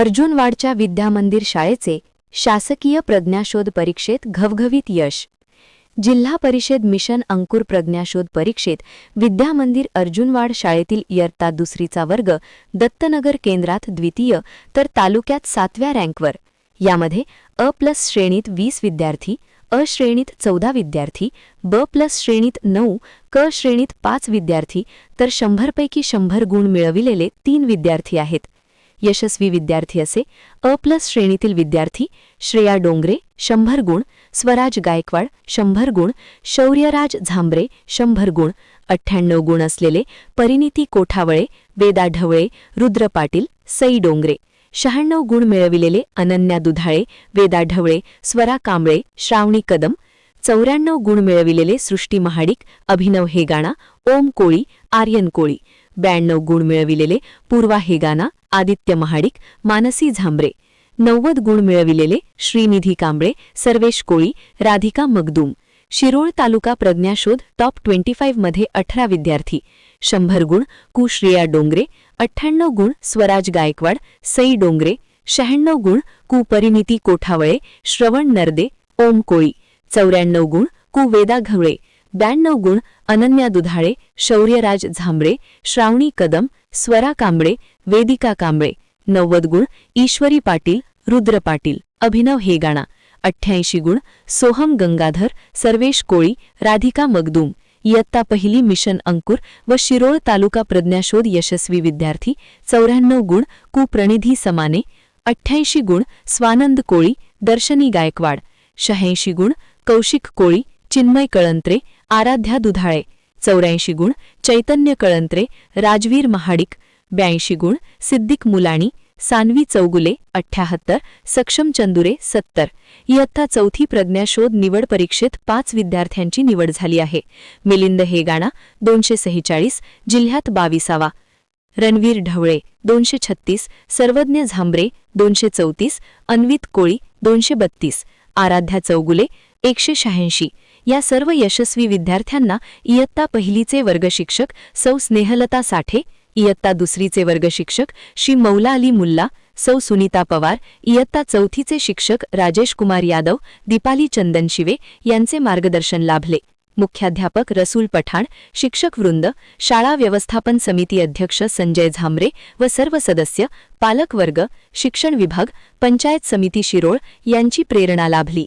अर्जुनवाडच्या विद्यामंदिर शाळेचे शासकीय प्रज्ञाशोध परीक्षेत घवघवीत यश। जिल्हा परिषद मिशन अंकुर प्रज्ञाशोध परीक्षेत विद्यामंदिर अर्जुनवाड शाळेतील इयत्ता दुसरीचा वर्ग दत्तनगर केंद्रात द्वितीय तर तालुक्यात 7व्या रँकवर। यामध्ये अ+ श्रेणीत 20 विद्यार्थी, अ श्रेणीत 14 विद्यार्थी, ब+ श्रेणीत 9, क श्रेणीत 5 विद्यार्थी तर 100 पैकी 100 गुण मिळविलेले 3 विद्यार्थी आहेत। यशस्वी विद्यार्थी असे अ+ श्रेणीतील विद्यार्थी श्रेया डोंगरे 100 गुण, स्वराज गायकवाड 100 गुण, शौर्यराज झांबरे 100 गुण, 98 गुण असलेले परिणिती कोठावळे, वेदा ढवळे, रुद्र पाटील, सई डोंगरे, 96 गुण मिळविलेले अनन्या दुधाळे, वेदा ढवळे, स्वरा कांबळे, श्रावणी कदम, 94 गुण मिळविलेले सृष्टी महाडिक, अभिनव हेगाणा, ओम कोळी, आर्यन कोळी, 92 गुण मिळविलेले पूर्वा हेगाणा, आदित्य महाडिक, मानसी झांबरे, 90 गुण मिळविलेले श्रीनिधी कांबळे, सर्वेश कोळी, राधिका मगदूम। शिरोळ तालुका प्रज्ञाशोध टॉप 25 मध्ये 18 विद्यार्थी, 100 गुण कु श्रेया डोंगरे, 98 गुण स्वराज गायकवाड, सई डोंगरे, 96 गुण कु परिणिती कोठावळे, श्रवण नरदे, ओम कोळी, 94 गुण कु वेदा घवळे, 92 गुण अनन्या दुधाळे, शौर्यराज झांबरे, श्रावणी कदम, स्वरा कांबळे, वेदिका कांबळे, 90 गुण ईश्वरी पाटील, रुद्र पाटील, अभिनव हेगाणा, 88 गुण सोहम गंगाधर, सर्वेश कोळी, राधिका मगदूम। इयत्ता पहिली मिशन अंकुर व शिरोळ तालुका प्रज्ञाशोध यशस्वी विद्यार्थी 94 गुण कु प्रणिधी समाने, 88 गुण स्वानंद कोळी, दर्शनी गायकवाड, 86 गुण कौशिक कोळी, चिन्मय कळंत्रे, आराध्या दुधाळे, 84 गुण चैतन्य कळंत्रे, राजवीर महाडिक, 82 गुण सिद्दिक मुलाणी, सानवी चौगुले, 78, सक्षम चंदुरे 70। इयत्ता चौथी प्रज्ञाशोध निवड परीक्षेत 5 विद्यार्थ्यांची निवड झाली आहे। मिलिंद हेगाणा 246, जिल्ह्यात 22वा, रणवीर ढवळे 236, सर्वज्ञ झांबरे 234, अन्वित कोळी 232, आराध्या चौगुले 186। या सर्व यशस्वी विद्यार्थ्यांना इयत्ता पहिलीचे वर्गशिक्षक सौ स्नेहलता साठे, इयत्ता दुसरीचे वर्गशिक्षक श्री मौला अली मुल्ला, सौ सुनीता पवार, इयत्ता चौथीचे शिक्षक राजेश कुमार यादव, दीपाली चंदन शिवे यांचे मार्गदर्शन लाभले। मुख्याध्यापक रसूल पठाण, शिक्षक वृंद, शाळा व्यवस्थापन समिती अध्यक्ष संजय झांबरे व सर्व सदस्य, पालक वर्ग, शिक्षण विभाग, पंचायत समिती शिरोळ यांची प्रेरणा लाभली।